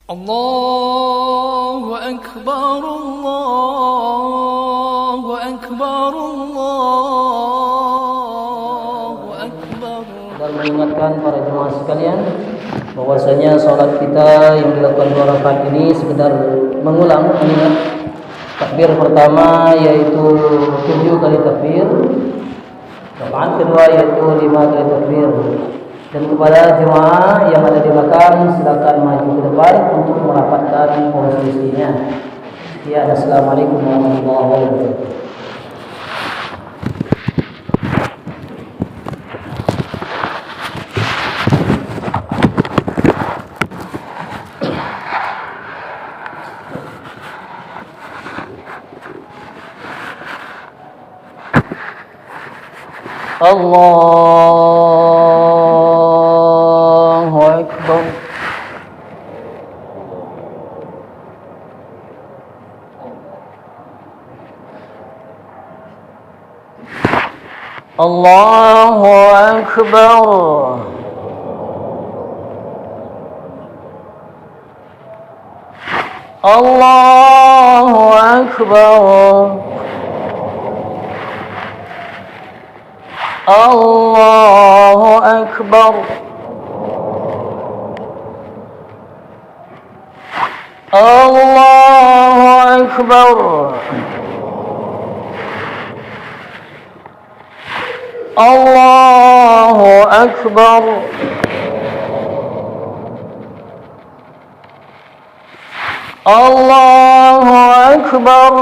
الله أكبر الله أكبر الله أكبر. Dan mengingatkan para jemaah sekalian bahwasanya sholat kita yang dilakukan 2 rakaat ini sekedar mengulang mengingat takbir pertama yaitu 7 kali takbir, rakaat kedua yaitu 5 kali takbir. Dan kepada jemaah yang ada di belakang silakan maju ke depan untuk merapatkan posisinya. Ya, assalamualaikum warahmatullahi wabarakatuh. Allahu Akbar. Allahu Akbar. Allahu Akbar. Allahu Akbar. Allahu Akbar. Allahu Akbar. Allahu Akbar.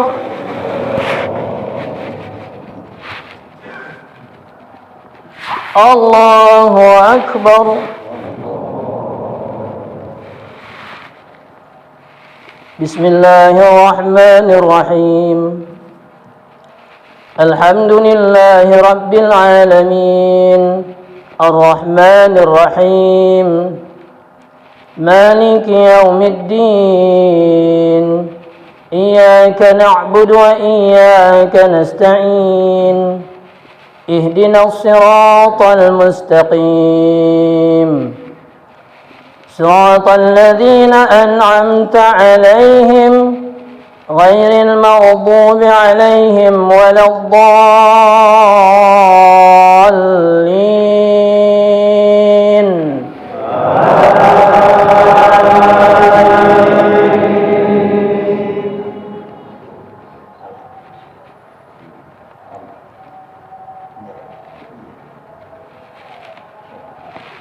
Allahu Akbar. Bismillahirrahmanirrahim. Alhamdulillahi Rabbil alamin. Ar-Rahmanir Rahim. Maliki yaumiddin. Iyyaka na'budu wa iyyaka nasta'in. اهدنا الصراط المستقيم صراط الذين أنعمت عليهم غير المغضوب عليهم ولا الضالين.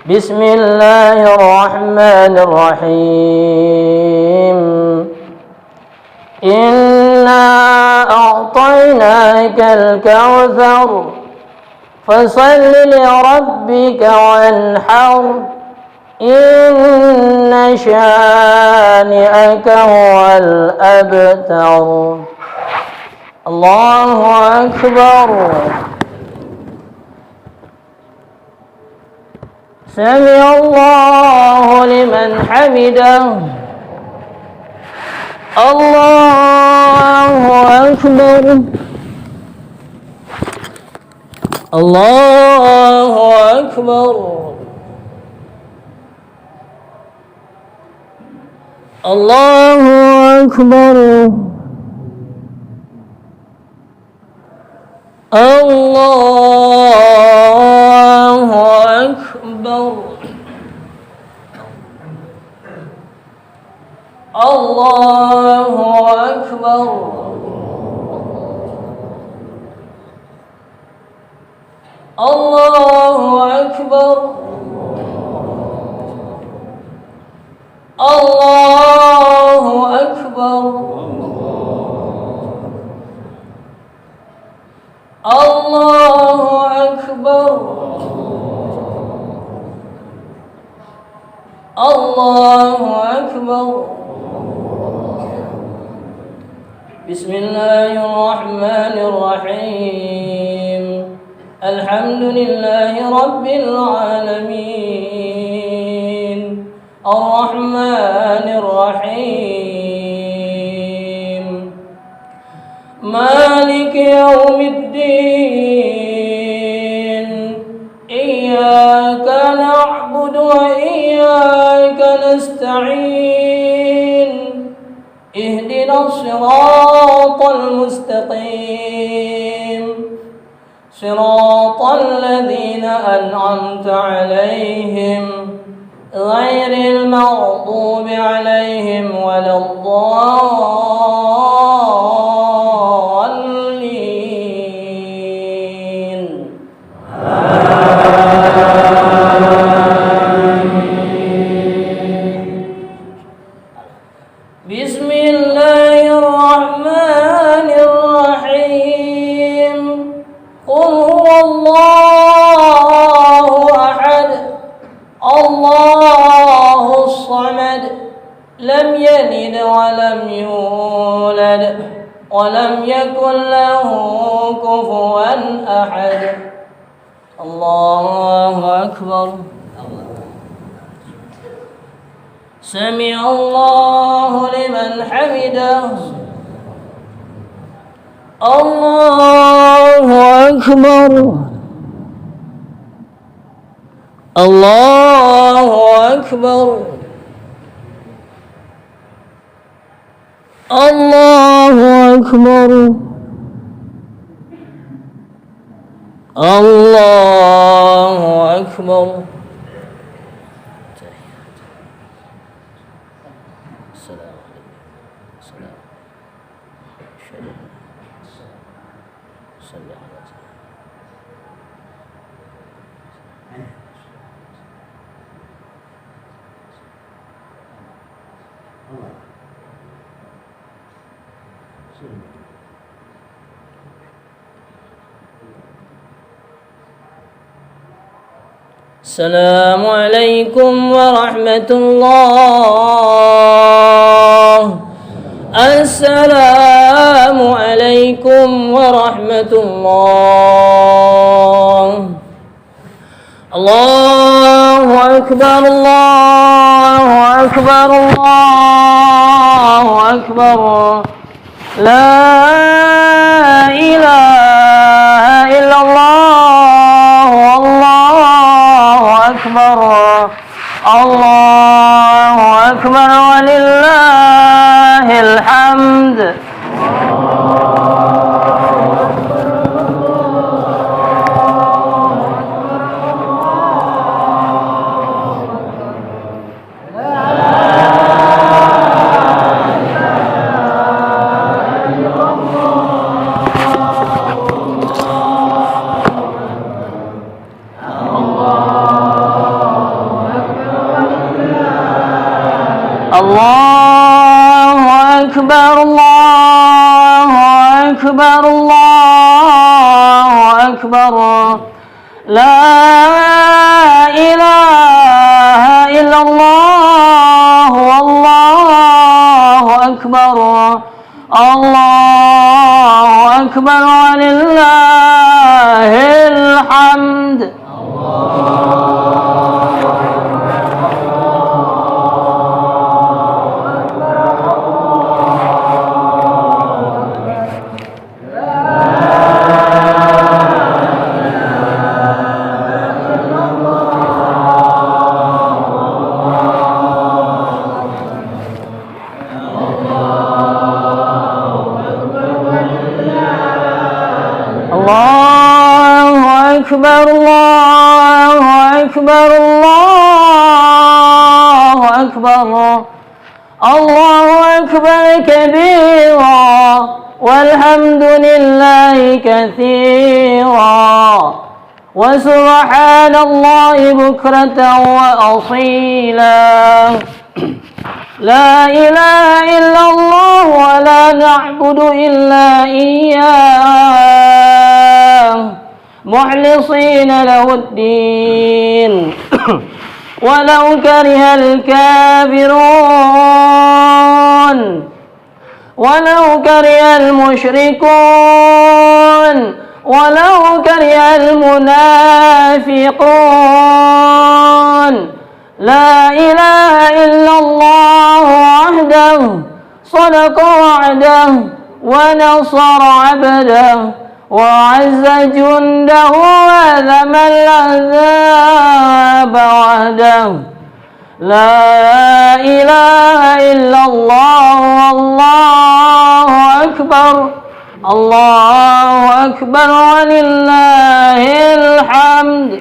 بسم الله الرحمن الرحيم. إنا أعطيناك الكوثر فصل لربك وانحر إن شانئك هو الأبتر. الله أكبر. سمع الله لمن حمده. الله أكبر. الله أكبر. الله أكبر. الله أكبر. الله أكبر. الله أكبر. الله أكبر. الله أكبر. الله أكبر. بسم الله الرحمن الرحيم. الحمد لله رب العالمين. الرحمن الرحيم. مالك يوم الدين. إياك نعبد وإياك نستعين. اهدنا الصراط المستقيم صراط الذين أنعمت عليهم غير المغضوب عليهم ولا الضالين. بسم الله الرحمن الرحيم. قل هو الله أحد الله الصمد لم يلد ولم يولد ولم يكن له كفوا أحد. الله أكبر. سمع الله لمن حمده. الله أكبر. الله أكبر. الله أكبر. الله أكبر. السلام عليكم. السلام. صلى على السلام عليكم ورحمة الله. السلام عليكم ورحمة الله. الله أكبر. الله أكبر. الله أكبر. لا إله إلا الله. الله أكبر. الله أكبر ولله الحمد. الله أكبر. الله أكبر. الله أكبر. لا إله إلا الله. والله أكبر. الله أكبر ولله الحمد. الله أكبر. الله أكبر. الله أكبر. الله أكبر كبيرا والحمد لله كثيرا وسبحان الله بكرة وأصيلا. لا إله إلا الله ولا نعبد إلا إياه مخلصين له الدين ولو كره الكافرون ولو كره المشركون ولو كره المنافقون. لا إله إلا الله وحده صدق وعده ونصر عبده وعز جنده وهزم الأحزاب وحده. لا إله إلا الله الله أكبر الله أكبر ولله الحمد.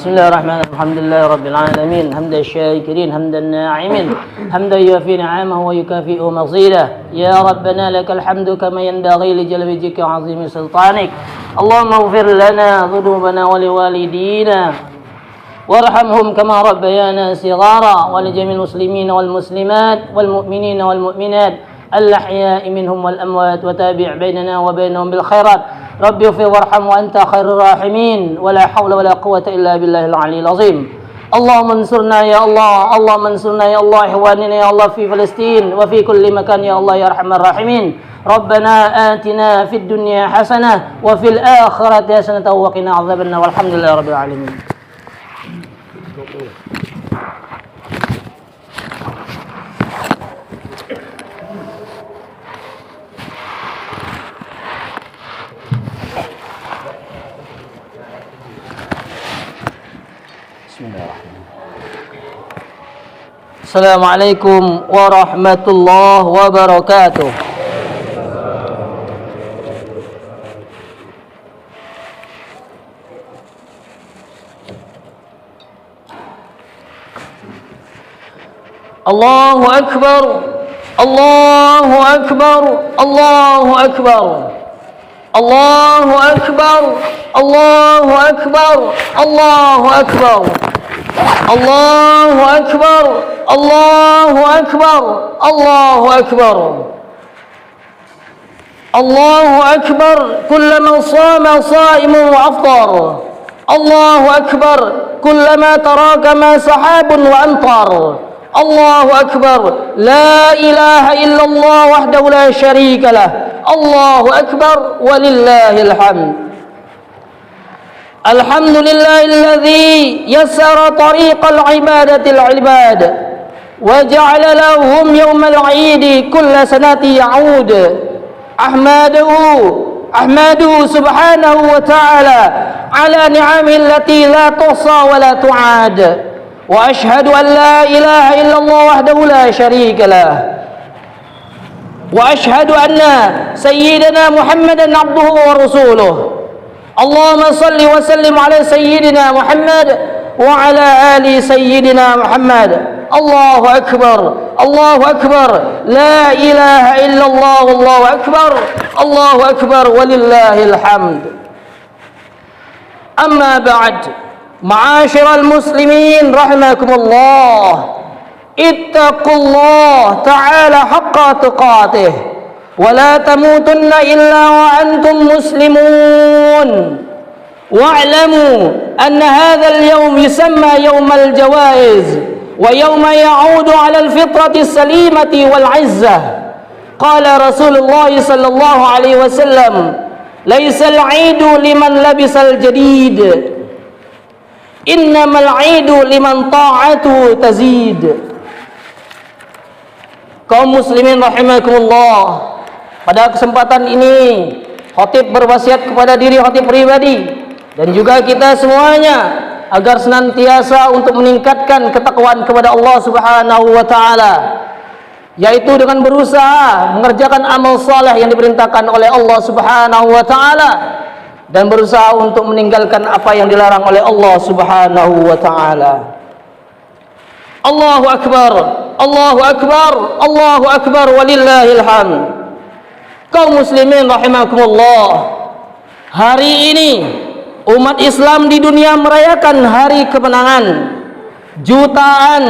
بسم الله الرحمن الرحيم الحمد لله رب العالمين حمد الشاكرين حمد الناعمين حمدا يوفي نعمه ويكافئ مزيده يا ربنا لك الحمد كما ينبغي لجل وجهك وعظيم سلطانك اللهم اغفر لنا ذنوبنا ولوالدينا وارحمهم كما ربيانا صغارا ولجميع المسلمين والمسلمات والمؤمنين والمؤمنات الأحياء منهم والأموات وتابع بيننا وبينهم بالخيرات ربي اغفر وارحم وأنت خير الراحمين ولا حول ولا قوة إلا بالله العلي العظيم اللهم انصرنا يا الله اللهم انصرنا يا الله إخواننا يا الله في فلسطين وفي كل مكان يا الله يا أرحم الراحمين ربنا آتنا في الدنيا حسنة وفي الآخرة حسنة وقنا عذاب النار والحمد لله رب العالمين. Assalamualaikum warahmatullahi wabarakatuh. Allahu akbar Allahu akbar Allahu akbar Allahu akbar Allahu akbar Allahu akbar Allahu akbar Allahu akbar Allahu akbar Allahu akbar kullama shama sha'imun wa afṭar Allahu akbar kullama tarakama sahabun wa amṭar Allahu akbar la ilaha illallah wahdahu la syarika lah Allahu akbar walillahil hamd. Alhamdulillahilladzi yassara tariqal ibadatil ibad wa ja'ala lahum yawmal 'id kulla sanati ya'ud ahmaduhu subhanahu wa ta'ala ala ni'amihi allati la tuhsa wa la tu'ad wa ashhadu an la ilaha illallah wahdahu la syarika lah wa ashhadu anna sayyidina Muhammadan 'abduhu wa rasuluh. Allahumma salli wa sallim ala sayyidina Muhammad wa ala ali sayyidina Muhammad. Allahu akbar Allahu akbar la ilaha illallah Allahu akbar walillahil hamd. Amma ba'd, ma'asyiral muslimin rahimakumullah, ittaqullah ta'ala haqqa tuqatih ولا تموتن إلا وأنتم مسلمون واعلموا أن هذا اليوم يسمى يوم الجوائز ويوم يعود على الفطرة السليمة والعزة. قال رسول الله صلى الله عليه وسلم ليس العيد لمن لبس الجديد إنما العيد لمن طاعته تزيد. Kaum muslimin rahimakumullah, pada kesempatan ini khatib berwasiat kepada diri khatib pribadi dan juga kita semuanya agar senantiasa untuk meningkatkan ketakwaan kepada Allah Subhanahu wa taala, yaitu dengan berusaha mengerjakan amal saleh yang diperintahkan oleh Allah Subhanahu wa taala dan berusaha untuk meninggalkan apa yang dilarang oleh Allah Subhanahu wa taala. Allahu akbar Allahu akbar Allahu akbar walillahil hamd. Kaum muslimin rahimakumullah, hari ini umat Islam di dunia merayakan hari kemenangan. Jutaan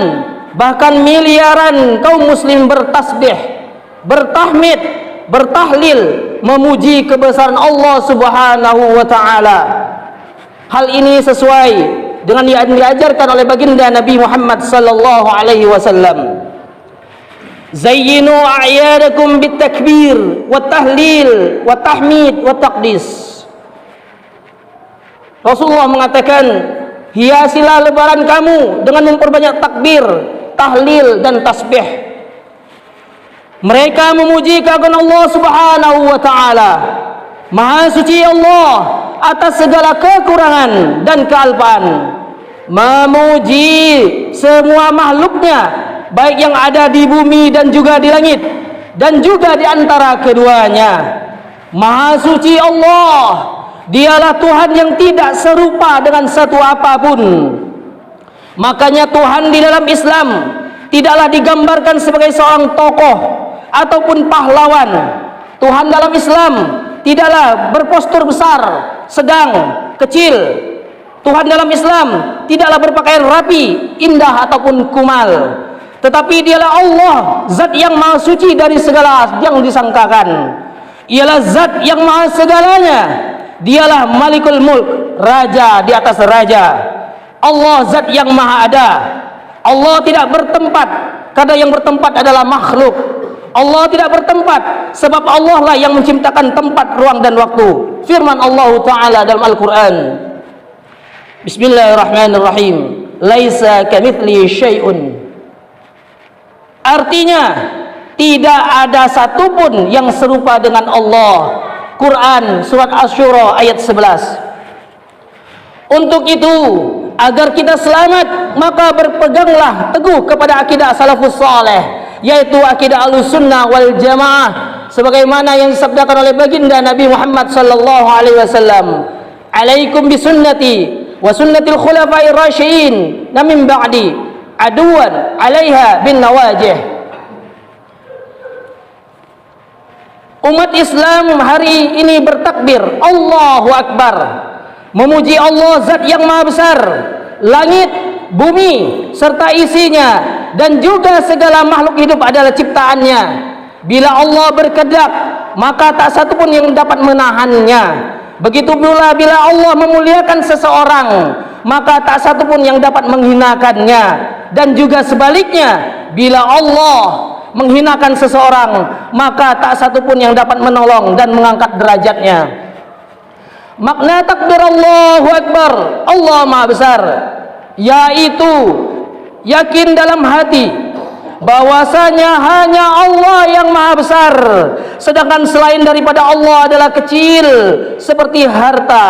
bahkan miliaran kaum muslim bertasbih, bertahmid, bertahlil, memuji kebesaran Allah Subhanahu wa taala. Hal ini sesuai dengan yang diajarkan oleh baginda Nabi Muhammad sallallahu alaihi wasallam. zayyinu a'yadakum bitakbir wa tahlil wa tahmid wa taqdis. Rasulullah mengatakan, hiasilah lebaran kamu dengan memperbanyak takbir, tahlil dan tasbih. Mereka memuji keagungan Allah Subhanahu wa taala. Maha suci Allah atas segala kekurangan dan kealpaan. Memuji semua makhluknya, baik yang ada di bumi dan juga di langit, dan juga di antara keduanya. Maha suci Allah, dialah Tuhan yang tidak serupa dengan satu apapun. Makanya Tuhan di dalam Islam tidaklah digambarkan sebagai seorang tokoh ataupun pahlawan. Tuhan dalam Islam tidaklah berpostur besar, sedang, kecil. Tuhan dalam Islam tidaklah berpakaian rapi, indah ataupun kumal. Tetapi dialah Allah, zat yang maha suci dari segala yang disangkakan. Ialah zat yang maha segalanya. Dialah Malikul Mulk, raja di atas raja. Allah zat yang maha ada. Allah tidak bertempat, karena yang bertempat adalah makhluk. Allah tidak bertempat, sebab Allah lah yang menciptakan tempat, ruang dan waktu. Firman Allah Ta'ala dalam Al-Quran, Bismillahirrahmanirrahim, laisa kamitslihi syai'un. Artinya, tidak ada satupun yang serupa dengan Allah. Quran surat Asy-Syura ayat 11. Untuk itu, agar kita selamat, maka berpeganglah teguh kepada akidah salafus saleh, yaitu akidah Ahlussunnah wal Jamaah, sebagaimana yang disabdakan oleh baginda Nabi Muhammad sallallahu alaihi wasallam, "Alaikum bisunnati wa sunnatil khulafa'ir rasyidin min ba'di, aduwan 'alaiha bin nawajih." Umat Islam hari ini bertakbir Allahu Akbar, memuji Allah zat yang maha besar, langit, bumi serta isinya, dan juga segala makhluk hidup adalah ciptaannya. Bila Allah berkehendak, maka tak satu pun yang dapat menahannya. Begitu pula bila Allah memuliakan seseorang, maka tak satu pun yang dapat menghinakannya. Dan juga sebaliknya, bila Allah menghinakan seseorang, maka tak satu pun yang dapat menolong dan mengangkat derajatnya. Makna takbir Allahu Akbar, Allah Maha Besar, yaitu yakin dalam hati bahwasanya hanya Allah yang Maha Besar, sedangkan selain daripada Allah adalah kecil, seperti harta,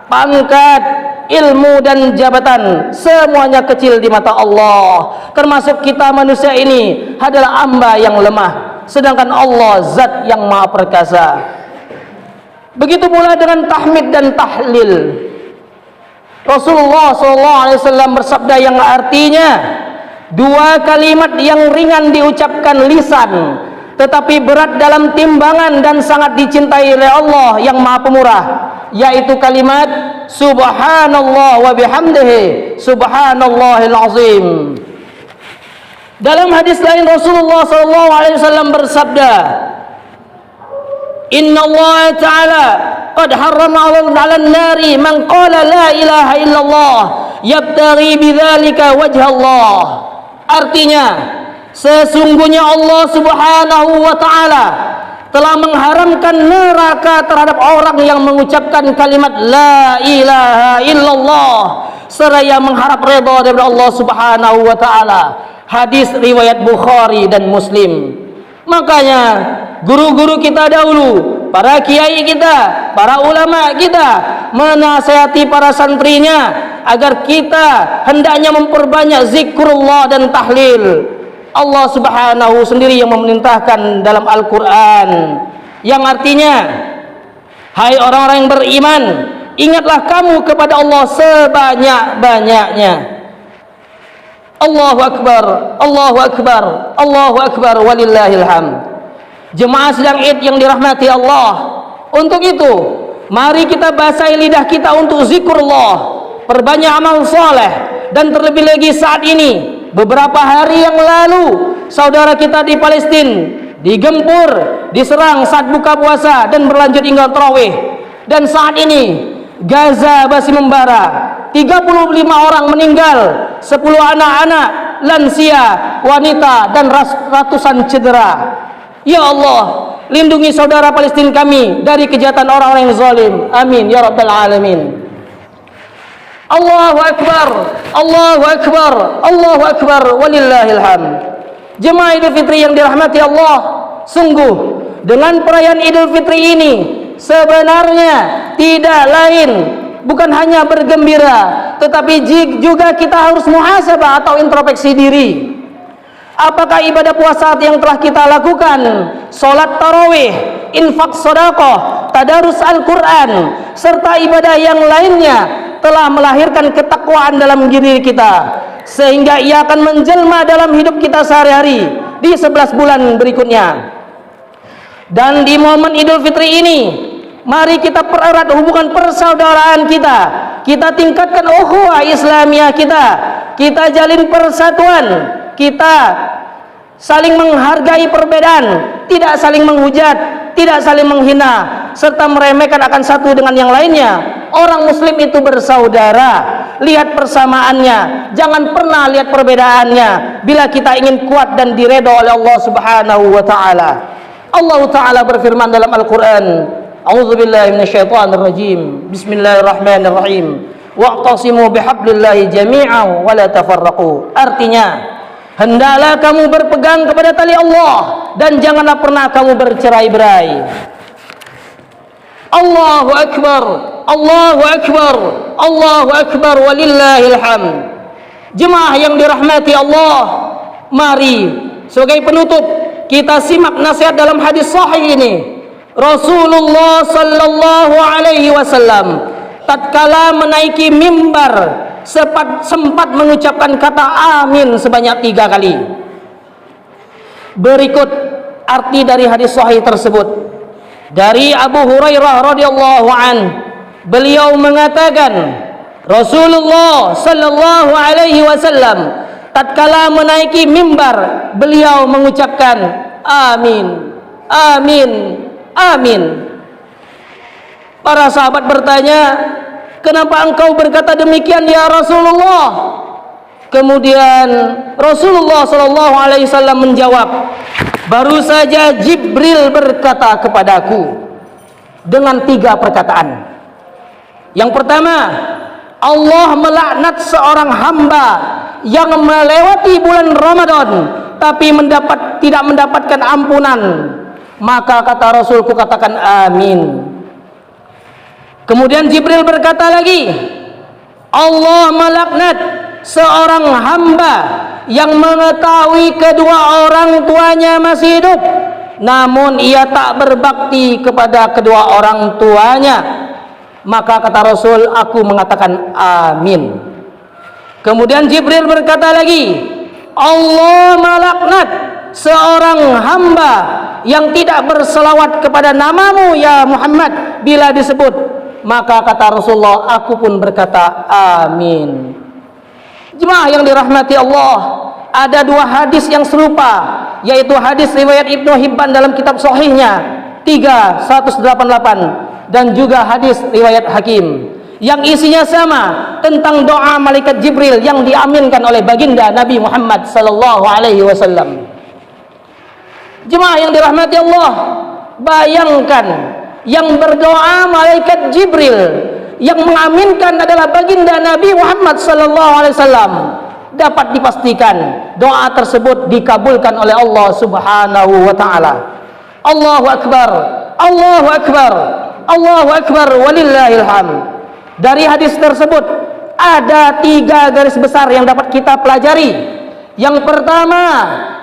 pangkat, ilmu dan jabatan, semuanya kecil di mata Allah. Termasuk kita manusia ini adalah hamba yang lemah, sedangkan Allah zat yang maha perkasa. Begitu pula dengan tahmid dan tahlil. Rasulullah SAW bersabda yang artinya, dua kalimat yang ringan diucapkan lisan, tetapi berat dalam timbangan dan sangat dicintai oleh Allah yang maha pemurah, yaitu kalimat subhanallah wa bihamdihi subhanallahil azim. Dalam hadis lain Rasulullah SAW bersabda, Inna Allah Ta'ala qad harrama 'alan nari man qala la ilaha illallah yabtaghi bidzalika wajha Allah. Artinya, sesungguhnya Allah Subhanahu wa taala telah mengharamkan neraka terhadap orang yang mengucapkan kalimat la ilaha illallah seraya mengharap redha daripada Allah Subhanahu wa taala. Hadis riwayat Bukhari dan Muslim. Makanya guru-guru kita dahulu, para kiai kita, para ulama kita menasihati para santrinya agar kita hendaknya memperbanyak zikrullah dan tahlil. Allah Subhanahu sendiri yang memerintahkan dalam Al-Quran, yang artinya, hai orang-orang yang beriman, ingatlah kamu kepada Allah sebanyak-banyaknya. Allahu Akbar, Allahu Akbar, Allahu Akbar, walillahil hamd. Jemaah sidang Id yang dirahmati Allah, untuk itu mari kita basahi lidah kita untuk zikrullah, perbanyak amal soleh. Dan terlebih lagi saat ini, beberapa hari yang lalu saudara kita di Palestina digempur, diserang saat buka puasa dan berlanjut hingga tarawih. Dan saat ini Gaza masih membara, 35 orang meninggal, 10 anak-anak, lansia, wanita, dan ratusan cedera. Ya Allah, lindungi saudara Palestina kami dari kejahatan orang-orang yang zalim. Amin ya rabbal alamin. Allahu akbar, Allahu akbar, Allahu akbar, walillahil hamd. Jemaah Idul Fitri yang dirahmati Allah, sungguh dengan perayaan Idul Fitri ini sebenarnya tidak lain bukan hanya bergembira, tetapi juga kita harus muhasabah atau introspeksi diri. Apakah ibadah puasa yang telah kita lakukan, solat tarawih, infak sedekah, tadarus Al-Quran, serta ibadah yang lainnya telah melahirkan ketakwaan dalam diri kita, sehingga ia akan menjelma dalam hidup kita sehari-hari di 11 bulan berikutnya. Dan di momen Idul Fitri ini, mari kita pererat hubungan persaudaraan kita, kita tingkatkan ukhuwah Islamiyah kita jalin persatuan, kita saling menghargai perbedaan, tidak saling menghujat, tidak saling menghina, serta meremehkan akan satu dengan yang lainnya. Orang muslim itu bersaudara, lihat persamaannya, jangan pernah lihat perbedaannya. Bila kita ingin kuat dan diredha oleh Allah Subhanahu wa taala. Allah taala berfirman dalam Al-Qur'an, A'udzubillahi minasyaitonirrajim. Bismillahirrahmanirrahim. Wa'tasimu bihablillahi jami'an wa la tafarraqu. Artinya, hendaklah kamu berpegang kepada tali Allah dan janganlah pernah kamu bercerai-berai. Allahu akbar, Allahu akbar, Allahu akbar, walillahil hamd. Jemaah yang dirahmati Allah, mari sebagai penutup kita simak nasihat dalam hadis sahih ini. Rasulullah sallallahu alaihi wasallam tatkala menaiki mimbar sempat mengucapkan kata amin sebanyak 3 kali. Berikut arti dari hadis sahih tersebut. Dari Abu Hurairah radhiyallahu an, beliau mengatakan Rasulullah sallallahu alaihi wasallam tatkala menaiki mimbar beliau mengucapkan amin, amin, amin. Para sahabat bertanya, kenapa engkau berkata demikian ya Rasulullah? Kemudian Rasulullah sallallahu alaihi wasallam menjawab, baru saja Jibril berkata kepadaku dengan 3 perkataan. Yang pertama, Allah melaknat seorang hamba yang melewati bulan Ramadan tapi tidak mendapatkan ampunan. Maka kata Rasulku, katakan amin. Kemudian Jibril berkata lagi, Allah melaknat seorang hamba yang mengetahui kedua orang tuanya masih hidup, namun ia tak berbakti kepada kedua orang tuanya. Maka kata Rasul, aku mengatakan amin. Kemudian Jibril berkata lagi, Allah melaknat seorang hamba yang tidak berselawat kepada namamu ya Muhammad bila disebut. Maka kata Rasulullah, aku pun berkata amin. Jemaah yang dirahmati Allah, ada 2 hadis yang serupa, yaitu hadis riwayat Ibnu Hibban dalam kitab sahihnya 3188 dan juga hadis riwayat Hakim yang isinya sama tentang doa malaikat Jibril yang diaminkan oleh baginda Nabi Muhammad sallallahu alaihi wasallam. Jemaah yang dirahmati Allah, bayangkan yang berdoa malaikat Jibril, yang mengaminkan adalah baginda Nabi Muhammad sallallahu alaihi wasallam. Dapat dipastikan doa tersebut dikabulkan oleh Allah Subhanahu wa taala. Allahu akbar, Allahu akbar, Allahu akbar, walillahil hamd. Dari hadis tersebut ada 3 garis besar yang dapat kita pelajari. Yang pertama,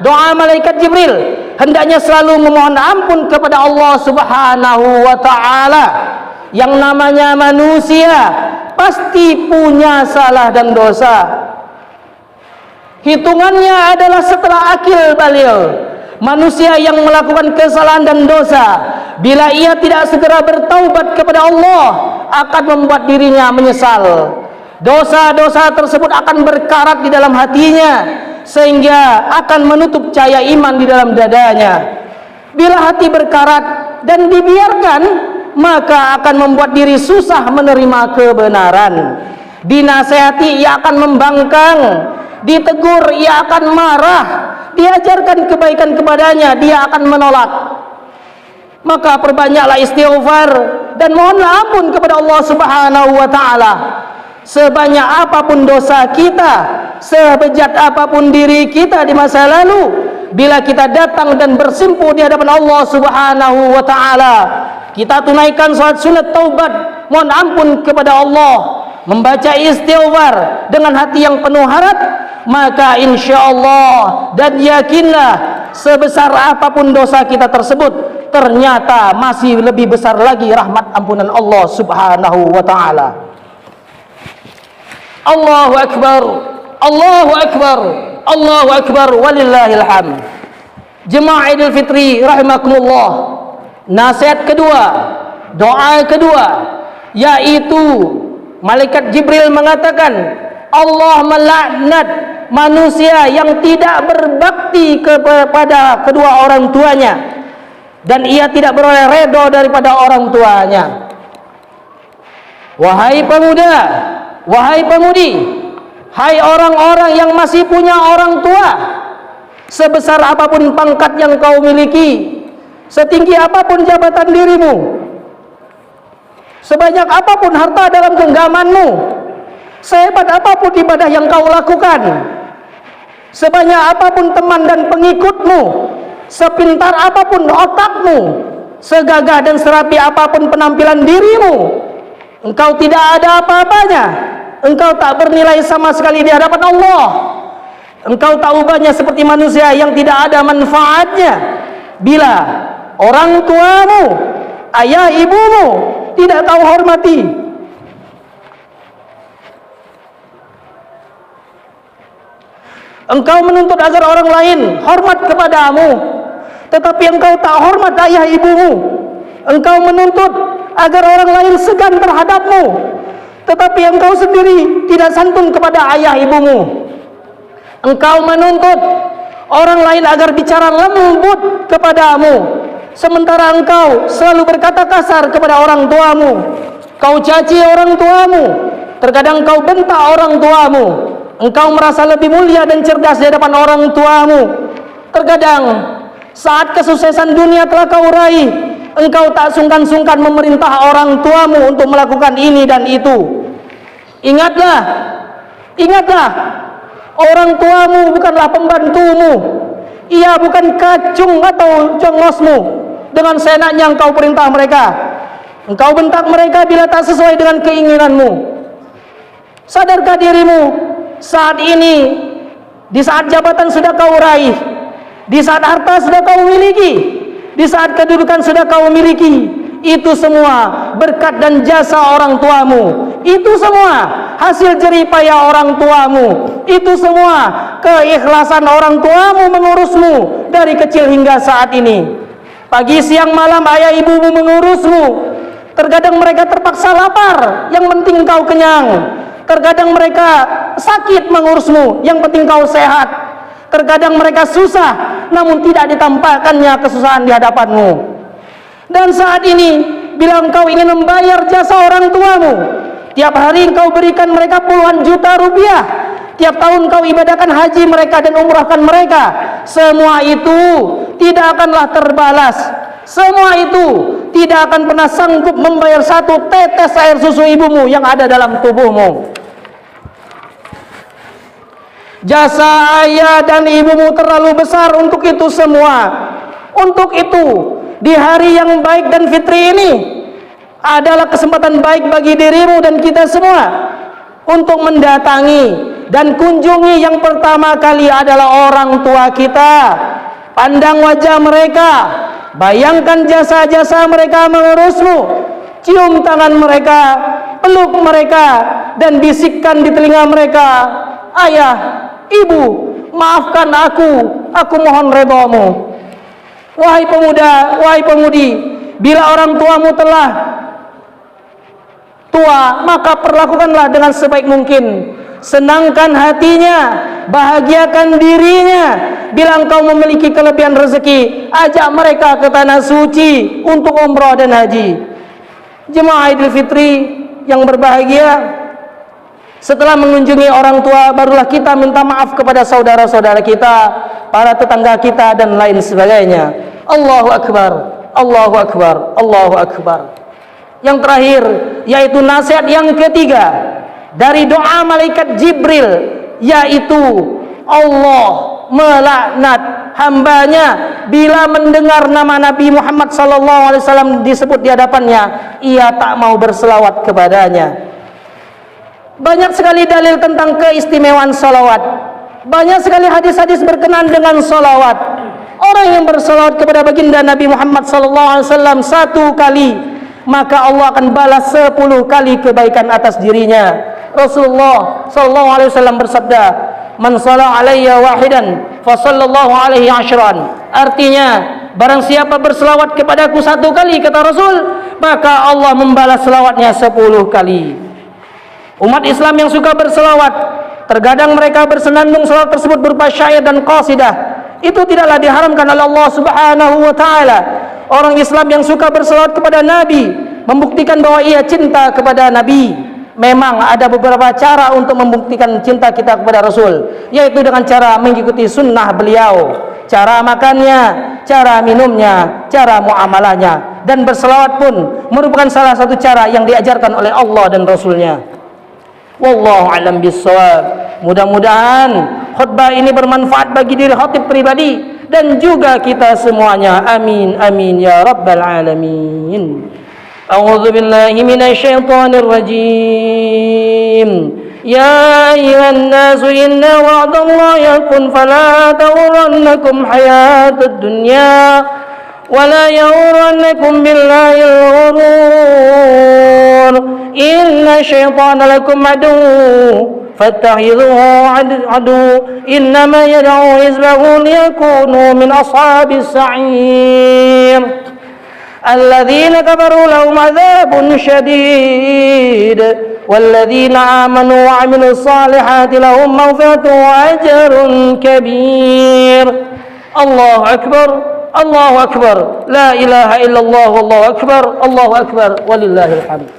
doa malaikat Jibril hendaknya selalu memohon ampun kepada Allah Subhanahu wa taala. Yang namanya manusia pasti punya salah dan dosa. Hitungannya adalah setelah akil baligh. Manusia yang melakukan kesalahan dan dosa, bila ia tidak segera bertaubat kepada Allah, akan membuat dirinya menyesal. Dosa-dosa tersebut akan berkarat di dalam hatinya, sehingga akan menutup cahaya iman di dalam dadanya. Bila hati berkarat dan dibiarkan, maka akan membuat diri susah menerima kebenaran. Dinasehati ia akan membangkang, ditegur ia akan marah, diajarkan kebaikan kepadanya dia akan menolak. Maka perbanyaklah istighfar dan mohonlah ampun kepada Allah Subhanahu wa taala. Sebanyak apapun dosa kita, sebejat apapun diri kita di masa lalu, bila kita datang dan bersimpuh di hadapan Allah Subhanahu wa taala, kita tunaikan salat sunat taubat, mohon ampun kepada Allah, membaca istighfar dengan hati yang penuh harap, maka insyaallah dan yakinlah sebesar apapun dosa kita tersebut, ternyata masih lebih besar lagi rahmat ampunan Allah Subhanahu wa taala. Allahu akbar, Allahu akbar, Allahu akbar, walillahil hamd. Jemaah Idul Fitri rahimakumullah. Nasihat kedua, doa kedua, yaitu malaikat Jibril mengatakan Allah melaknat manusia yang tidak berbakti kepada kedua orang tuanya, dan ia tidak beroleh redha daripada orang tuanya. Wahai pemuda, wahai pemudi, hai orang-orang yang masih punya orang tua, sebesar apapun pangkat yang kau miliki, setinggi apapun jabatan dirimu, sebanyak apapun harta dalam genggamanmu, sehebat apapun ibadah yang kau lakukan, sebanyak apapun teman dan pengikutmu, sepintar apapun otakmu, segagah dan serapi apapun penampilan dirimu, engkau tidak ada apa-apanya. Engkau tak bernilai sama sekali di hadapan Allah. Engkau tak ubahnya seperti manusia yang tidak ada manfaatnya bila orang tuamu, ayah ibumu tidak kau hormati. Engkau menuntut agar orang lain hormat kepadamu, tetapi engkau tak hormat ayah ibumu. Engkau menuntut agar orang lain segan terhadapmu, tetapi engkau sendiri tidak santun kepada ayah ibumu. Engkau menuntut orang lain agar bicara lembut kepadamu, sementara engkau selalu berkata kasar kepada orang tuamu. Kau caci orang tuamu, terkadang kau bentak orang tuamu. Engkau merasa lebih mulia dan cerdas di hadapan orang tuamu. Terkadang saat kesuksesan dunia telah kau raih, engkau tak sungkan-sungkan memerintah orang tuamu untuk melakukan ini dan itu. Ingatlah, ingatlah, orang tuamu bukanlah pembantumu. Ia bukan kacung atau jongosmu. Dengan seenaknya engkau perintah mereka, engkau bentak mereka bila tak sesuai dengan keinginanmu. Sadarkah dirimu saat ini, di saat jabatan sudah kau raih, di saat harta sudah kau miliki, di saat kedudukan sudah kau miliki, itu semua berkat dan jasa orang tuamu. Itu semua hasil jerih payah orang tuamu. Itu semua keikhlasan orang tuamu mengurusmu dari kecil hingga saat ini. Pagi siang malam ayah ibumu mengurusmu. Terkadang mereka terpaksa lapar, yang penting kau kenyang. Terkadang mereka sakit mengurusmu, yang penting kau sehat. Terkadang mereka susah, namun tidak ditampakkannya kesusahan di hadapanmu. Dan saat ini, bila engkau ingin membayar jasa orang tuamu, tiap hari engkau berikan mereka puluhan juta rupiah, tiap tahun kau ibadahkan haji mereka dan umrahkan mereka, semua itu tidak akanlah terbalas. Semua itu tidak akan pernah sanggup membayar satu tetes air susu ibumu yang ada dalam tubuhmu. Jasa ayah dan ibumu terlalu besar untuk itu semua. Untuk itu, di hari yang baik dan fitri ini adalah kesempatan baik bagi dirimu dan kita semua untuk mendatangi dan kunjungi yang pertama kali adalah orang tua kita. Pandang wajah mereka, bayangkan jasa-jasa mereka mengurusmu, cium tangan mereka, peluk mereka, dan bisikkan di telinga mereka, ayah, ibu, maafkan aku mohon redhamu. Wahai pemuda, wahai pemudi, bila orang tuamu telah tua, maka perlakukanlah dengan sebaik mungkin. Senangkan hatinya, bahagiakan dirinya. Bila engkau memiliki kelebihan rezeki, ajak mereka ke tanah suci untuk umrah dan haji. Jemaah Idul Fitri yang berbahagia, Setelah mengunjungi orang tua, barulah kita minta maaf kepada saudara-saudara kita, para tetangga kita, dan lain sebagainya. Allahu Akbar, Allahu Akbar, Allahu Akbar. Yang terakhir, yaitu nasihat yang ketiga dari doa malaikat Jibril, yaitu Allah melaknat hambanya bila mendengar nama Nabi Muhammad SAW disebut di hadapannya, ia tak mau berselawat kepadanya. Banyak sekali dalil tentang keistimewaan salawat. Banyak sekali hadis-hadis berkenaan dengan salawat. Orang yang bersalawat kepada baginda Nabi Muhammad SAW satu kali, maka Allah akan balas 10 kali kebaikan atas dirinya. Rasulullah SAW bersabda, "Man shalla alayya wahidan fa sallallahu alaihi ashran." Artinya, barang siapa berselawat kepadaku satu kali, kata Rasul, maka Allah membalas selawatnya 10 kali. Umat Islam yang suka berselawat, terkadang mereka bersenandung selawat tersebut berupa syair dan qasidah. Itu tidaklah diharamkan oleh Allah Subhanahu wa taala. Orang Islam yang suka berselawat kepada Nabi membuktikan bahwa ia cinta kepada Nabi. Memang ada beberapa cara untuk membuktikan cinta kita kepada Rasul, yaitu dengan cara mengikuti sunnah beliau, cara makannya, cara minumnya, cara muamalahnya, dan berselawat pun merupakan salah satu cara yang diajarkan oleh Allah dan Rasulnya. Wallahu a'lam bissawab. Mudah-mudahan khutbah ini bermanfaat bagi diri khatib pribadi dan juga kita semuanya. Amin amin ya rabbal alamin. A'udzu billahi minasy syaithanir rajim. Ya ayyuhan nasu inna wa'dallahi haqqun fala taghurrannakum hayatud dunya wala yaghurrannakum billahil ghurur. Inna syaitana lakum adu fattakhidhuhu adu innama yad'u hizbahu liyakunu min ashabis sa'ir alladhina kafaru lahum adzabun syadid walladzina amanu wa 'amilus salihati lahum maghfiratun wa ajrun kabir. Allahu akbar, Allahu akbar, la ilaha illallah, wallahu akbar, Allahu akbar, walillahil hamd.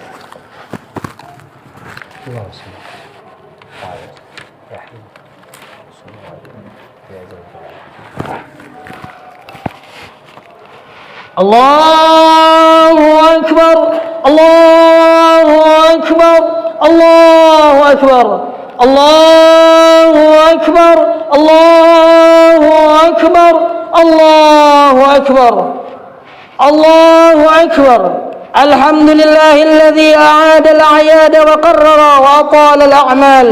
Allahu akbar, Allahu akbar, Allahu akbar, Allahu akbar, Allahu akbar, Allahu akbar, Allahu akbar. Alhamdulillahilladzi a'ada al-a'yad wa qarrara wa atala al-a'mal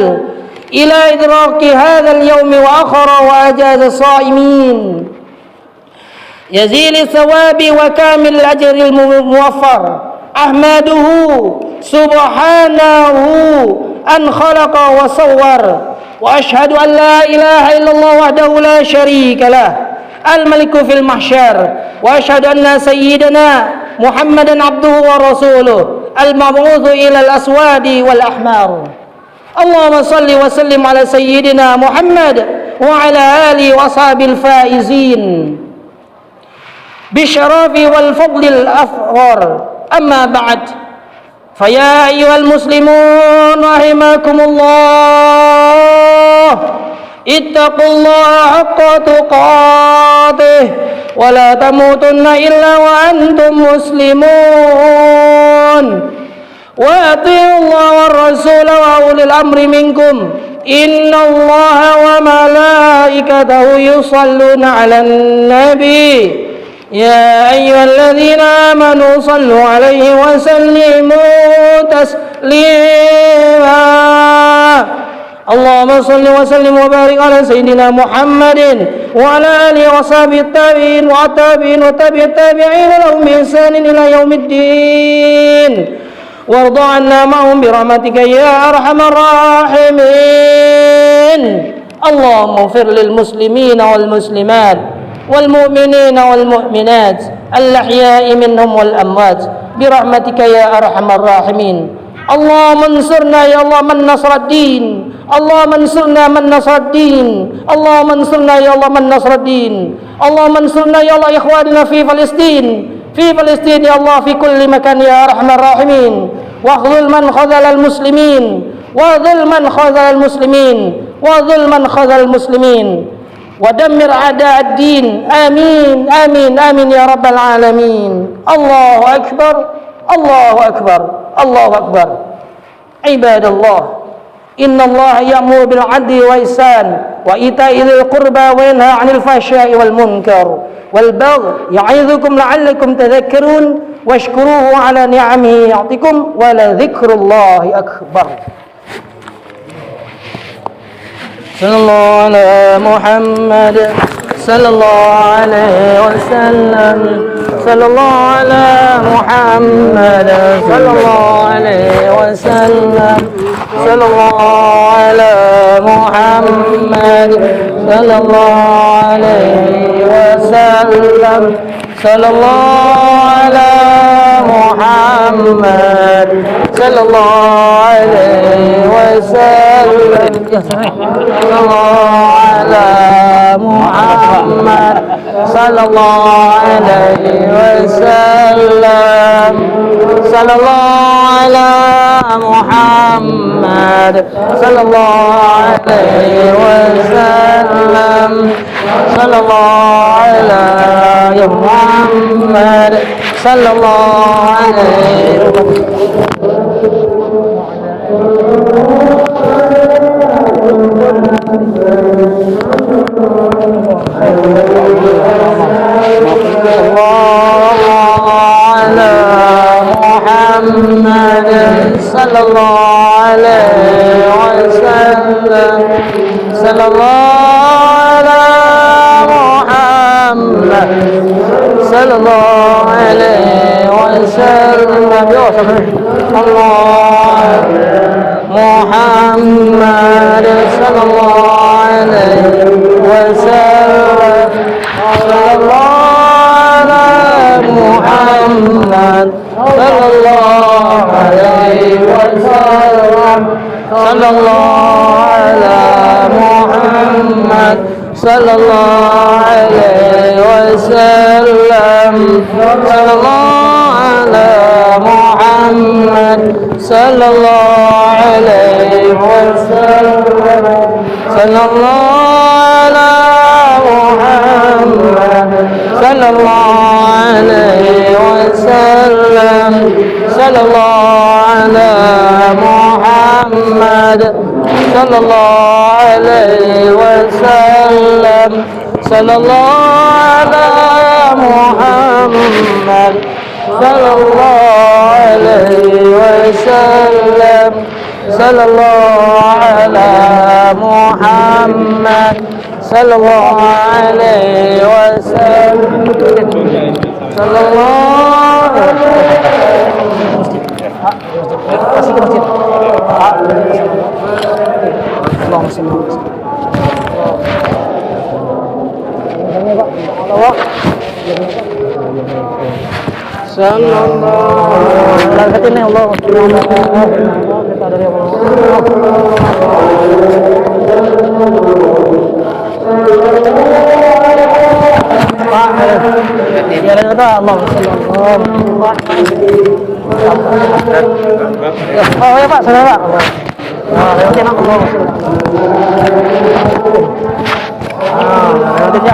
ila idraki hadha al-yawm wa akhara wa ajaza as-sa'imin yazil thawabi wa kamil ajri al-muwaffar. Ahmaduhu subhanahu an khalaqa wa sawwar wa ashhadu an la ilaha illallah wahdahu la sharika lah al-maliku fil mahsyar wa ashhadu anna sayyidana Muhammadan abduhu wa rasuluh al-mab'utsu ila al-aswadi wal ahmar. Allahumma salli wa sallim ala sayyidina Muhammad wa ala alihi wa ashabil faizin bisyarafi wal fadlil afghar. Amma ba'd, faya ayyuhal muslimun rahimakumullah, ittaqullaha haqqa tuqatih wa la tamutunna illa wa antum muslimun wa ati'u Allah wa rasul wa ulil amri minkum. Inna Allah wa malaikatahu yusalluna 'alan nabi. Ya ayyuhalladzina amanu sallu 'alaihi wa sallimu taslima. Allahumma salli wa sallim wa barik ala sayyidina Muhammadin wa ala alihi wa sahbihi tabi'in wa tabi'in wa tabi'it tabi'in lahum bi ihsanin ila yaumiddin. Warda 'anna ma'hum bi rahmatika ya arhamar rahimin. Allahumma ighfir lil muslimina wal muslimat wal mu'minina wal mu'minat al-ahya'i minhum wal amwat bi rahmatika ya arhamar rahimin. Allahumma ansurna ya Allah man nasrad din. Allahumma ansurna man nasrad din. Allahumma ansurna ya Allah man nasrad din. Allahumma ansurna ya Allah ikhwanina fi Palestin. Fi Palestin ya Allah fi kulli makan ya arhamar rahimin. Wa khudhul man khadhala al muslimin وظل من خذل المسلمين وظل من خذل المسلمين ودمر أعداء الدين آمين آمين آمين يا رب العالمين الله أكبر الله أكبر الله أكبر عباد الله إن الله يأمر بالعدل والإحسان وإيتاء ذي القربى وينهى عن الفحشاء والمنكر والبغي يعظكم لعلكم تذكرون واشكروه على نعمه يعطكم ولذكر الله أكبر صلى الله على محمد صلى الله عليه وسلم صلى الله على محمد صلى الله عليه وسلم صلى الله على محمد صلى الله عليه وسلم صلى الله على محمد صلى الله عليه وسلم صلى الله على محمد صلى الله عليه وسلم صلى الله على محمد صلى الله عليه وسلم صلى الله على محمد صلى الله عليه على محمد صلى الله عليه وسلم صلى الله على محمد صلى الله عليه وسلم الله محمد صلى الله عليه وسلم صلى الله على محمد صلى الله عليه وسلم صلى الله على محمد صلى الله عليه وسلم صلى الله على محمد صلى الله عليه وسلم صلى الله على محمد صلى الله عليه وسلم صلى الله على محمد صلى الله عليه وسلم صلى الله على محمد صلى الله عليه وسلم صلى الله على محمد صلى الله عليه وسلم صلى الله اللهم صل Oh ya Pak, saudara Pak. Nah, lewatin aku mau. Lewatin ya.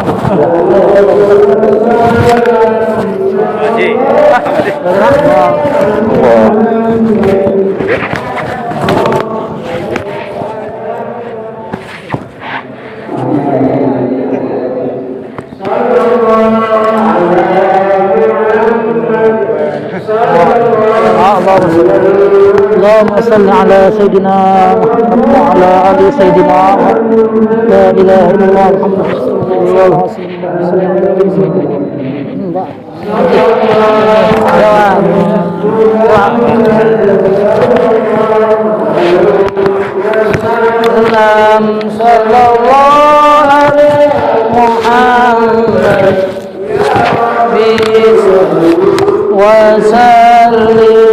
اللهم صل على سيدنا محمد وعلى آل سيدنا محمد لا إله إلا الله محمد رسول الله صلى الله عليه وسلم صلى الله عليه محمد وسلم